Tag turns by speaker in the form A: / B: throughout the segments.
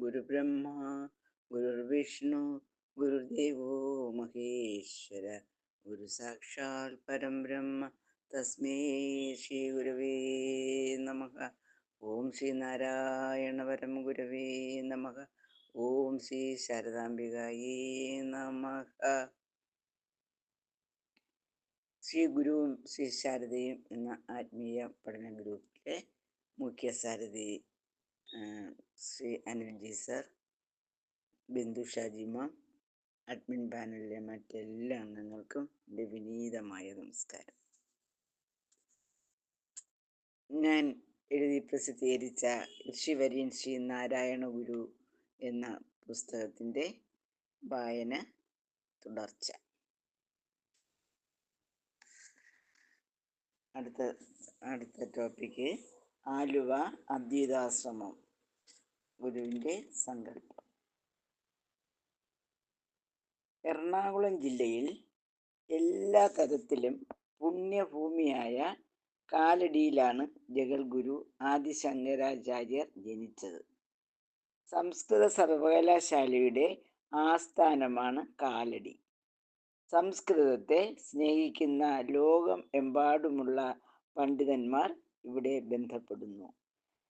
A: ഗുരുബ്രഹ്മ ഗുരുർവിഷ്ണു ഗുരുദേവോ മഹേശ്വര ഗുരു സാക്ഷാൽ പരം ബ്രഹ്മ തസ്മൈ ശ്രീ ഗുരവേ നമഃ. ഓം ശ്രീ നാരായണ പരം ഗുരവേ നമഃ. ഓം ശ്രീ ശാരദാംബികായേ നമഃ. ശ്രീ ഗുരുവും ശ്രീ ശാരദയും എന്ന ആത്മീയ പഠന ഗ്രൂപ്പിലെ മുഖ്യ സാരഥി ശ്രീ അനിൽജി സർ, ബിന്ദു ഷാജിമ, അഡ്മിൻ പാനലിലെ മറ്റെല്ലാ അംഗങ്ങൾക്കും എൻ്റെ വിനീതമായ നമസ്കാരം. ഞാൻ എഴുതി പ്രസിദ്ധീകരിച്ച ഋഷിവര്യൻ ശ്രീ നാരായണ ഗുരു എന്ന പുസ്തകത്തിൻ്റെ വായന തുടർച്ച. അടുത്ത ടോപ്പിക്ക് ആലുവ അദ്വൈതാശ്രമം, ഗുരുവിൻ്റെ സങ്കല്പം. എറണാകുളം ജില്ലയിൽ എല്ലാ തരത്തിലും പുണ്യഭൂമിയായ കാലടിയിലാണ് ജഗദ്ഗുരു ആദിശങ്കരാചാര്യർ ജനിച്ചത്. സംസ്കൃത സർവകലാശാലയുടെ ആസ്ഥാനമാണ് കാലടി. സംസ്കൃതത്തെ സ്നേഹിക്കുന്ന ലോകം എമ്പാടുമുള്ള പണ്ഡിതന്മാർ ഇവിടെ ബന്ധപ്പെടുന്നു.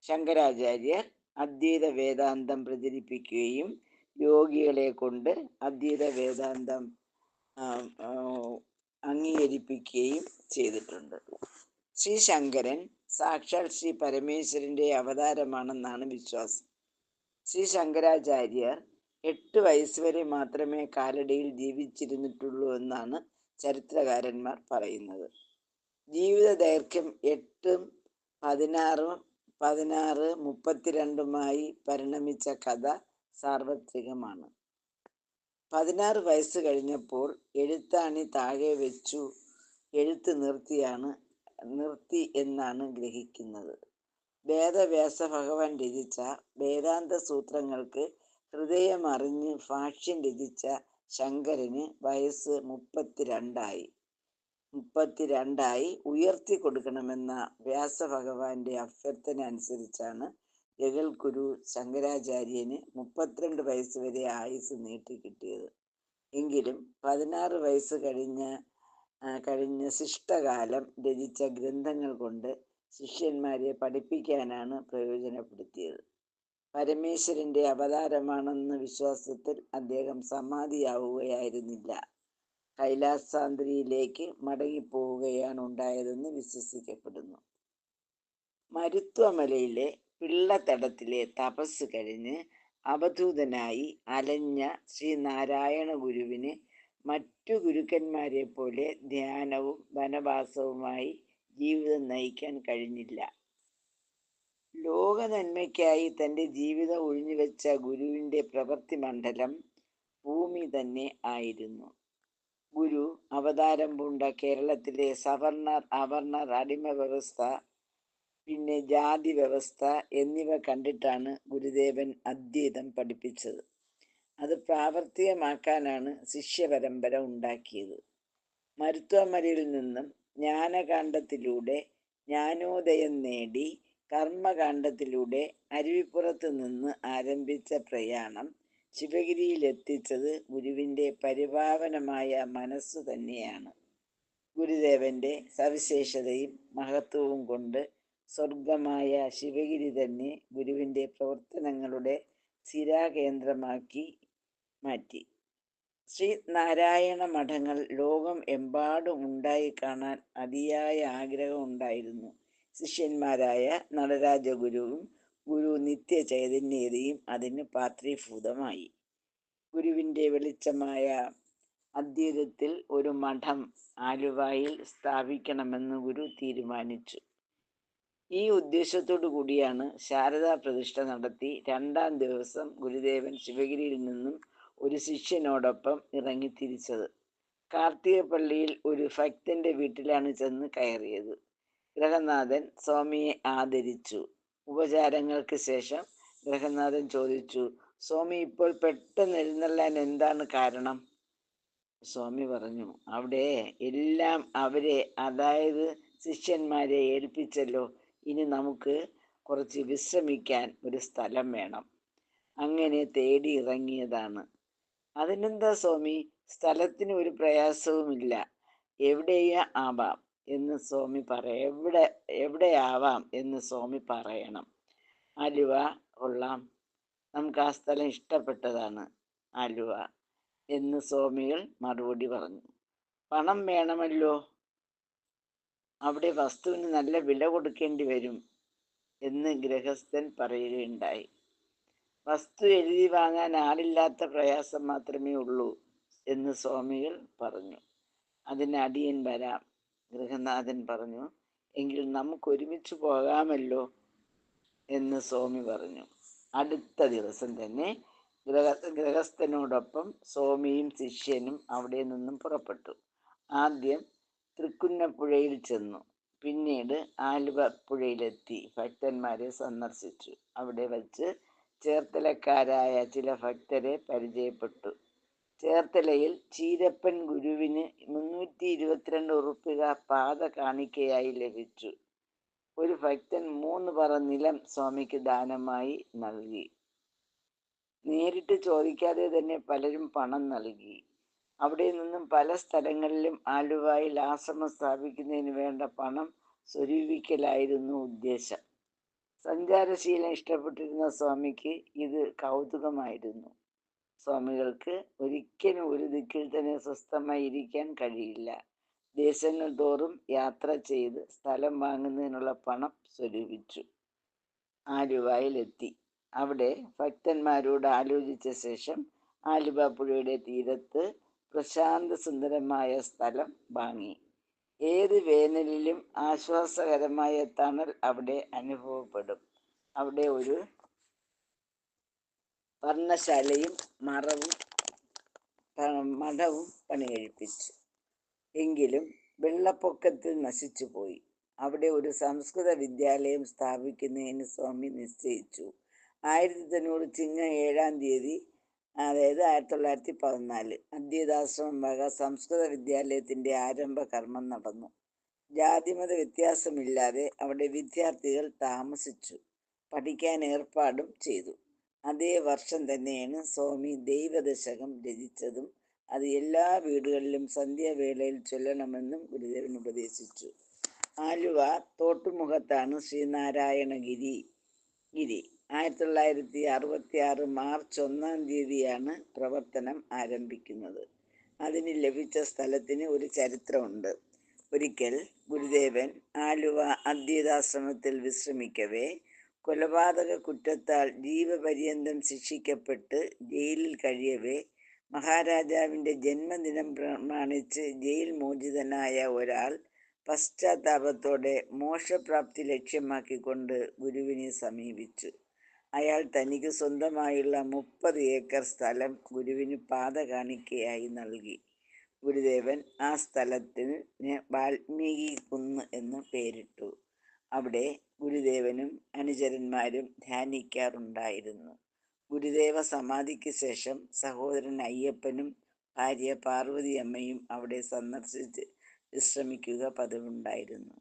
A: ശങ്കരാചാര്യർ അദ്വൈത വേദാന്തം പ്രചരിപ്പിക്കുകയും യോഗികളെ കൊണ്ട് അദ്വൈത വേദാന്തം അംഗീകരിപ്പിക്കുകയും ചെയ്തിട്ടുണ്ട്. ശ്രീ ശങ്കരൻ സാക്ഷാൽ ശ്രീ പരമേശ്വരൻ്റെ അവതാരമാണെന്നാണ് വിശ്വാസം. ശ്രീ ശങ്കരാചാര്യർ 8 വയസ്സ് വരെ മാത്രമേ കാലടിയിൽ ജീവിച്ചിരുന്നിട്ടുള്ളൂ എന്നാണ് ചരിത്രകാരന്മാർ പറയുന്നത്. ജീവിത ദൈർഘ്യം 8ഉം 16ഉം 32മായി പരിണമിച്ച കഥ സാർവത്രികമാണ്. 16 വയസ്സ് കഴിഞ്ഞപ്പോൾ എഴുത്താണി താഴെ വെച്ചു എഴുത്ത് നിർത്തി എന്നാണ് ഗ്രഹിക്കുന്നത്. വേദവ്യാസ ഭഗവാൻ രചിച്ച വേദാന്ത സൂത്രങ്ങൾക്ക് ഹൃദയമറിഞ്ഞ് ഭാഷ്യം രചിച്ച ശങ്കരന് വയസ്സ് 32ആയി ഉയർത്തി കൊടുക്കണമെന്ന വ്യാസഭഗവാന്റെ അഭ്യർത്ഥന അനുസരിച്ചാണ് ജഗദ്ഗുരു ശങ്കരാചാര്യന് 32 വയസ്സ് വരെ ആയുസ് നീട്ടിക്കിട്ടിയത്. എങ്കിലും 16 വയസ്സ് കഴിഞ്ഞ ശിഷ്ടകാലം രചിച്ച ഗ്രന്ഥങ്ങൾ കൊണ്ട് ശിഷ്യന്മാരെ പഠിപ്പിക്കാനാണ് പ്രയോജനപ്പെടുത്തിയത്. പരമേശ്വരന്റെ അവതാരമാണെന്ന വിശ്വാസത്തിൽ അദ്ദേഹം സമാധിയാവുകയായിരുന്നില്ല. കൈലാസാദ്രിയിലേക്ക് മടങ്ങിപ്പോവുകയാണ് ഉണ്ടായതെന്ന് വിശ്വസിക്കപ്പെടുന്നു. മരുത്വമലയിലെ പിള്ളത്തടത്തിലെ തപസ് കഴിഞ്ഞ് അവധൂതനായി അലഞ്ഞ ശ്രീ നാരായണ ഗുരുവിന് മറ്റു ഗുരുക്കന്മാരെ പോലെ ധ്യാനവും വനവാസവുമായി ജീവിതം നയിക്കാൻ കഴിഞ്ഞില്ല. ലോക നന്മയ്ക്കായി തൻ്റെ ജീവിതം ഒഴിഞ്ഞുവെച്ച ഗുരുവിൻ്റെ പ്രവൃത്തി മണ്ഡലം ഭൂമി തന്നെ ആയിരുന്നു. ഗുരു അവതാരം പൂണ്ട കേരളത്തിലെ സവർണർ, അവർണർ, അടിമ വ്യവസ്ഥ, പിന്നെ ജാതി വ്യവസ്ഥ എന്നിവ കണ്ടിട്ടാണ് ഗുരുദേവൻ അദ്വൈതം പഠിപ്പിച്ചത്. അത് പ്രാവർത്തികമാക്കാനാണ് ശിഷ്യപരമ്പര ഉണ്ടാക്കിയത്. മരുത്വമലയിൽ നിന്നും ജ്ഞാനകാണ്ഡത്തിലൂടെ ജ്ഞാനോദയം നേടി കർമ്മകാണ്ഡത്തിലൂടെ അരുവിപ്പുറത്ത് നിന്ന് ആരംഭിച്ച പ്രയാണം ശിവഗിരിയിലെത്തിച്ചത് ഗുരുവിൻ്റെ പരിപാവനമായ മനസ്സു തന്നെയാണ്. ഗുരുദേവന്റെ സവിശേഷതയും മഹത്വവും കൊണ്ട് സ്വർഗമായ ശിവഗിരി തന്നെ ഗുരുവിൻ്റെ പ്രവർത്തനങ്ങളുടെ സ്ഥിരാകേന്ദ്രമാക്കി മാറ്റി. ശ്രീ നാരായണ മഠങ്ങൾ ലോകം എമ്പാടും ഉണ്ടായി കാണാൻ അതിയായ ആഗ്രഹം ഉണ്ടായിരുന്നു. ശിഷ്യന്മാരായ നടരാജഗുരുവും ഗുരു നിത്യചൈതന്യതയും അതിന് പാത്രീഭൂതമായി. ഗുരുവിൻ്റെ വെളിച്ചമായ അദ്വൈതത്തിൽ ഒരു മഠം ആലുവയിൽ സ്ഥാപിക്കണമെന്ന് ഗുരു തീരുമാനിച്ചു. ഈ ഉദ്ദേശത്തോടു കൂടിയാണ് ശാരദാ പ്രതിഷ്ഠ നടത്തി 2ാം ദിവസം ഗുരുദേവൻ ശിവഗിരിയിൽ നിന്നും ഒരു ശിഷ്യനോടൊപ്പം ഇറങ്ങിത്തിരിച്ചത്. കാർത്തികപ്പള്ളിയിൽ ഒരു ഭക്തന്റെ വീട്ടിലാണ് ചെന്ന് കയറിയത്. ഗ്രഹനാഥൻ സ്വാമിയെ ആദരിച്ചു. ഉപചാരങ്ങൾക്ക് ശേഷം ഗ്രഹനാഥൻ ചോദിച്ചു, സ്വാമി ഇപ്പോൾ പെട്ടെന്ന് എഴുന്നള്ളാൻ എന്താണ് കാരണം? സ്വാമി പറഞ്ഞു, അവിടെ എല്ലാം അവരെ, അതായത് ശിഷ്യന്മാരെ ഏൽപ്പിച്ചല്ലോ. ഇനി നമുക്ക് കുറച്ച് വിശ്രമിക്കാൻ ഒരു സ്ഥലം വേണം. അങ്ങനെ തേടി ഇറങ്ങിയതാണ്. അതിനെന്താ സ്വാമി, സ്ഥലത്തിന് ഒരു പ്രയാസവുമില്ല, എവിടെയാ ആവാം എന്ന് സ്വാമി എവിടെയാവാം എന്ന് സ്വാമി പറയണം. ആലുവ കൊള്ളാം, നമുക്ക് ആ സ്ഥലം ഇഷ്ടപ്പെട്ടതാണ് ആലുവ എന്ന് സ്വാമികൾ മറുപടി പറഞ്ഞു. പണം വേണമല്ലോ, അവിടെ വസ്തുവിന് നല്ല വില കൊടുക്കേണ്ടി വരും എന്ന് ഗൃഹസ്ഥൻ പറയുകയുണ്ടായി. വസ്തു എഴുതി വാങ്ങാൻ ആളില്ലാത്ത പ്രയാസം മാത്രമേ ഉള്ളൂ എന്ന് സ്വാമികൾ പറഞ്ഞു. അതിന് അടിയൻ വരാം. ഗൃഹനാഥൻ പറഞ്ഞു, എങ്കിൽ നമുക്ക് ഒരുമിച്ച് പോകാമല്ലോ എന്ന് സ്വാമി പറഞ്ഞു. അടുത്ത ദിവസം തന്നെ ഗൃഹസ്ഥനോടൊപ്പം സ്വാമിയും ശിഷ്യനും അവിടെ നിന്നും പുറപ്പെട്ടു. ആദ്യം തൃക്കുന്നപ്പുഴയിൽ ചെന്നു, പിന്നീട് ആലുവ പുഴയിലെത്തി ഭക്തന്മാരെ സന്ദർശിച്ചു. അവിടെ വച്ച് ചേർത്തലക്കാരായ ചില ഭക്തരെ പരിചയപ്പെട്ടു. ചേർത്തലയിൽ ചീരപ്പൻ ഗുരുവിന് 322 ഉറുപ്പിക പാത കാണിക്കയായി ലഭിച്ചു. ഒരു ഭക്തൻ 3 പറ നിലം സ്വാമിക്ക് ദാനമായി നൽകി. നേരിട്ട് ചോദിക്കാതെ തന്നെ പലരും പണം നൽകി. അവിടെ നിന്നും പല സ്ഥലങ്ങളിലും ആലുവയിൽ ആശ്രമം സ്ഥാപിക്കുന്നതിന് വേണ്ട പണം സ്വരൂപിക്കലായിരുന്നു ഉദ്ദേശം. സഞ്ചാരശീലം ഇഷ്ടപ്പെട്ടിരുന്ന സ്വാമിക്ക് ഇത് കൗതുകമായിരുന്നു. സ്വാമികൾക്ക് ഒരിക്കലും ഒരു ദിക്കിൽ തന്നെ സ്വസ്ഥമായി ഇരിക്കാൻ കഴിയില്ല. ദേശങ്ങൾ തോറും യാത്ര ചെയ്ത് സ്ഥലം വാങ്ങുന്നതിനുള്ള പണം സ്വരൂപിച്ചു. ആലുവയിലെത്തി. അവിടെ ഭക്തന്മാരോട് ആലോചിച്ച ശേഷം ആലുവ പുഴയുടെ തീരത്ത് പ്രശാന്ത സുന്ദരമായ സ്ഥലം വാങ്ങി. ഏത് വേനലിലും ആശ്വാസകരമായ തണൽ അവിടെ അനുഭവപ്പെടും. അവിടെ ഒരു വർണ്ണശാലയും മഠവും പണി കഴിപ്പിച്ചു. എങ്കിലും വെള്ളപ്പൊക്കത്തിൽ നശിച്ചുപോയി. അവിടെ ഒരു സംസ്കൃത വിദ്യാലയം സ്ഥാപിക്കുന്നതിന് സ്വാമി നിശ്ചയിച്ചു. 1900 ചിങ്ങം 7-ാം തീയതി, അതായത് 1914, അദ്വൈതാശ്രമം വക സംസ്കൃത വിദ്യാലയത്തിൻ്റെ ആരംഭ കർമ്മം നടന്നു. ജാതിമത വ്യത്യാസമില്ലാതെ അവിടെ വിദ്യാർത്ഥികൾ താമസിച്ചു. പഠിക്കാൻ ഏർപ്പാടും ചെയ്തു. അതേ വർഷം തന്നെയാണ് സ്വാമി ദൈവദശകം രചിച്ചതും അത് എല്ലാ വീടുകളിലും സന്ധ്യാവേളയിൽ ചൊല്ലണമെന്നും ഗുരുദേവൻ ഉപദേശിച്ചു. ആലുവ തോട്ടുമുഖത്താണ് ശ്രീനാരായണഗിരി. 1966 മാർച്ച് 1-ാം തീയതിയാണ് പ്രവർത്തനം ആരംഭിക്കുന്നത്. അതിന് ലഭിച്ച സ്ഥലത്തിന് ഒരു ചരിത്രമുണ്ട്. ഒരിക്കൽ ഗുരുദേവൻ ആലുവ അദ്വൈതാശ്രമത്തിൽ വിശ്രമിക്കവേ കൊലപാതക കുറ്റത്താൽ ജീവപര്യന്തം ശിക്ഷിക്കപ്പെട്ട് ജയിലിൽ കഴിയവേ മഹാരാജാവിൻ്റെ ജന്മദിനം പ്രമാണിച്ച് ജയിൽ മോചിതനായ ഒരാൾ പശ്ചാത്താപത്തോടെ മോക്ഷപ്രാപ്തി ലക്ഷ്യമാക്കിക്കൊണ്ട് ഗുരുവിനെ സമീപിച്ചു. അയാൾ തനിക്ക് സ്വന്തമായുള്ള 30 ഏക്കർ സ്ഥലം ഗുരുവിന് പാത കാണിക്കയായി നൽകി. ഗുരുദേവൻ ആ സ്ഥലത്തിന് വാൽമീകി കുന്ന് എന്ന് പേരിട്ടു. അവിടെ ഗുരുദേവനും അനുചരന്മാരും ധ്യാനിക്കാറുണ്ടായിരുന്നു. ഗുരുദേവ സമാധിക്ക് ശേഷം സഹോദരൻ അയ്യപ്പനും ഭാര്യ പാർവതിയമ്മയും അവിടെ സന്ദർശിച്ച് വിശ്രമിക്കുക പതിവുണ്ടായിരുന്നു.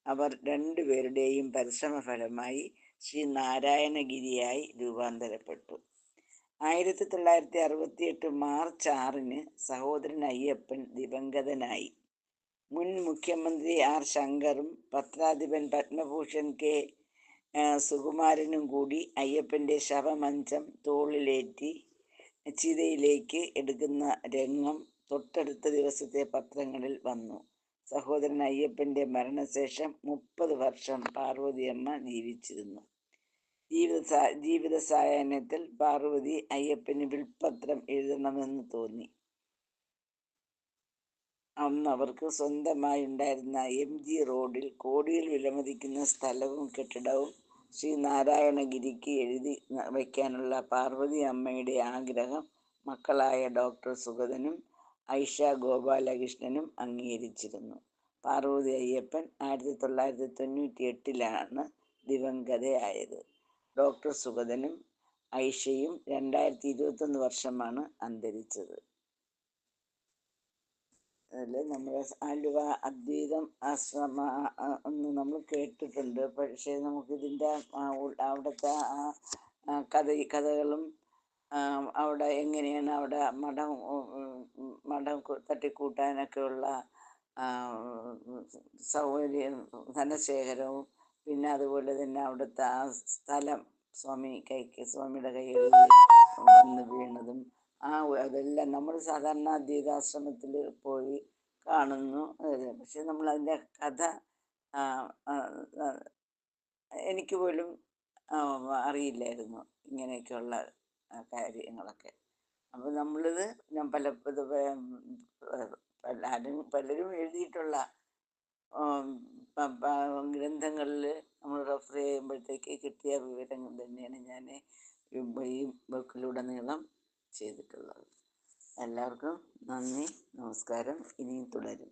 A: അവർ രണ്ടുപേരുടെയും പരിശ്രമഫലമായി ശ്രീനാരായണഗിരിയായി രൂപാന്തരപ്പെട്ടു. 1968 മാർച്ച് 6-ന് സഹോദരൻ അയ്യപ്പൻ ദിവംഗതനായി. മുൻ മുഖ്യമന്ത്രി ആർ ശങ്കറും പത്രാധിപൻ പത്മഭൂഷൺ കെ സുകുമാരനും കൂടി അയ്യപ്പൻ്റെ ശവമഞ്ചം തോളിലേറ്റി ചിതയിലേക്ക് എടുക്കുന്ന രംഗം തൊട്ടടുത്ത ദിവസത്തെ പത്രങ്ങളിൽ വന്നു. സഹോദരൻ അയ്യപ്പൻ്റെ മരണശേഷം 30 വർഷം പാർവതിയമ്മ ജീവിച്ചിരുന്നു. ജീവിത സായാഹ്നത്തിൽ പാർവതി അയ്യപ്പന് വിൽപ്പത്രം എഴുതണമെന്ന് തോന്നി. അന്ന് അവർക്ക് സ്വന്തമായി ഉണ്ടായിരുന്ന MG റോഡിൽ കോടിയിൽ വിലമതിക്കുന്ന സ്ഥലവും കെട്ടിടവും ശ്രീനാരായണഗിരിക്ക് എഴുതി വയ്ക്കാനുള്ള പാർവതി അമ്മയുടെ ആഗ്രഹം മക്കളായ ഡോക്ടർ സുഗതനും ഐഷ ഗോപാലകൃഷ്ണനും അംഗീകരിച്ചിരുന്നു. പാർവതി അയ്യപ്പൻ 1998-ലാണ് ദിവംഗതയായത്. ഡോക്ടർ സുഗതനും ഐഷയും 2021 വർഷമാണ് അന്തരിച്ചത്. നമ്മുടെ ആലുവ അദ്വൈതം ആശ്രമ ഒന്ന് നമ്മൾ കേട്ടിട്ടുണ്ട്. പക്ഷേ നമുക്കിതിൻ്റെ അവിടുത്തെ കഥകളും അവിടെ എങ്ങനെയാണ് അവിടെ മഠം തട്ടിക്കൂട്ടാനൊക്കെയുള്ള സൗകര്യം, ധനശേഖരവും, പിന്നെ അതുപോലെ തന്നെ അവിടുത്തെ ആ സ്ഥലം സ്വാമിയുടെ കയ്യിൽ വന്ന് വീണതും അതെല്ലാം നമ്മൾ സാധാരണ അദ്വൈതാശ്രമത്തിൽ പോയി കാണുന്നു. പക്ഷെ നമ്മളതിൻ്റെ കഥ എനിക്ക് പോലും അറിയില്ലായിരുന്നു ഇങ്ങനെയൊക്കെയുള്ള കാര്യങ്ങളൊക്കെ. അപ്പോൾ ഞാൻ പലരും എഴുതിയിട്ടുള്ള ഗ്രന്ഥങ്ങളിൽ നമ്മൾ റെഫർ ചെയ്യുമ്പോഴത്തേക്ക് കിട്ടിയ വിവരങ്ങൾ തന്നെയാണ് ഞാൻ ഈ ബുക്കിലുടനീളം ചെയ്തിട്ടുള്ളത്. എല്ലാവർക്കും നന്ദി, നമസ്കാരം. ഇനിയും തുടരും.